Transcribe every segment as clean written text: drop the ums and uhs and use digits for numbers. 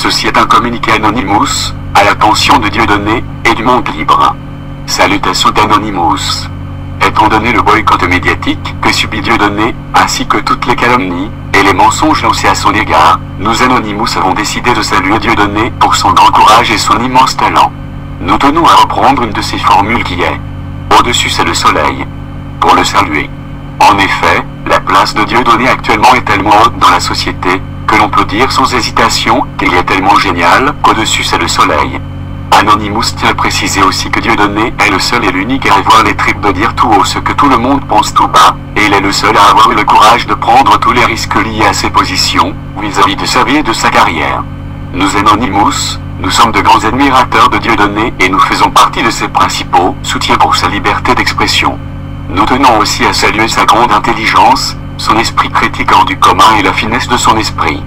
Ceci est un communiqué Anonymous, à l'attention de Dieudonné, et du monde libre. Salutations d'Anonymous. Étant donné le boycott médiatique que subit Dieudonné, ainsi que toutes les calomnies, et les mensonges lancés à son égard, nous Anonymous avons décidé de saluer Dieudonné pour son grand courage et son immense talent. Nous tenons à reprendre une de ses formules qui est « Au-dessus c'est le soleil », pour le saluer. En effet, la place de Dieudonné actuellement est tellement haute dans la société, que l'on peut dire sans hésitation qu'il est tellement génial qu'au-dessus c'est le soleil. Anonymous tient à préciser aussi que Dieudonné est le seul et l'unique à avoir les tripes de dire tout haut ce que tout le monde pense tout bas, et il est le seul à avoir eu le courage de prendre tous les risques liés à ses positions, vis-à-vis de sa vie et de sa carrière. Nous Anonymous, nous sommes de grands admirateurs de Dieudonné et nous faisons partie de ses principaux soutiens pour sa liberté d'expression. Nous tenons aussi à saluer sa grande intelligence, son esprit critique hors du commun et la finesse de son esprit.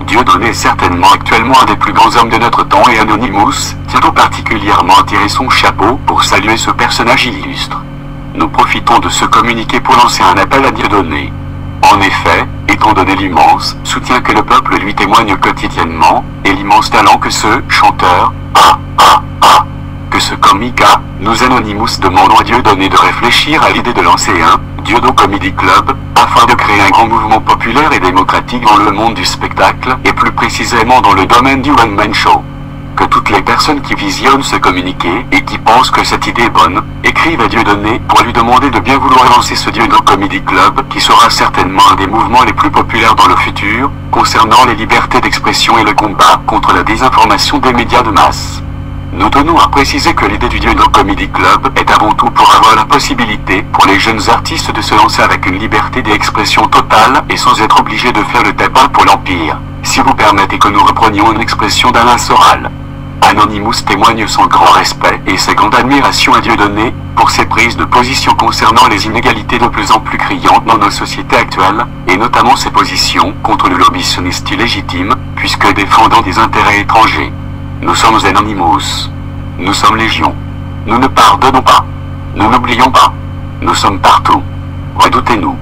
Dieudonné est certainement actuellement un des plus grands hommes de notre temps et Anonymous tient tout particulièrement à tirer son chapeau pour saluer ce personnage illustre. Nous profitons de ce communiqué pour lancer un appel à Dieudonné. En effet, étant donné l'immense soutien que le peuple lui témoigne quotidiennement, et l'immense talent que ce chanteur que ce comique a, nous Anonymous demandons à Dieudonné de réfléchir à l'idée de lancer un Dieudonné Comedy Club, afin de créer un grand mouvement populaire et démocratique dans le monde du spectacle, et plus précisément dans le domaine du one-man show. Que toutes les personnes qui visionnent ce communiqué, et qui pensent que cette idée est bonne, écrivent à Dieudonné pour lui demander de bien vouloir lancer ce Dieudonné Comedy Club, qui sera certainement un des mouvements les plus populaires dans le futur, concernant les libertés d'expression et le combat contre la désinformation des médias de masse. Nous tenons à préciser que l'idée du Dieudonné Comedy Club est avant tout pour avoir la possibilité pour les jeunes artistes de se lancer avec une liberté d'expression totale et sans être obligés de faire le tabac pour l'Empire, si vous permettez que nous reprenions une expression d'Alain Soral. Anonymous témoigne son grand respect et sa grande admiration à Dieudonné pour ses prises de position concernant les inégalités de plus en plus criantes dans nos sociétés actuelles, et notamment ses positions contre le lobbyisme illégitime, puisque défendant des intérêts étrangers. Nous sommes Anonymous. Nous sommes Légion. Nous ne pardonnons pas. Nous n'oublions pas. Nous sommes partout. Redoutez-nous.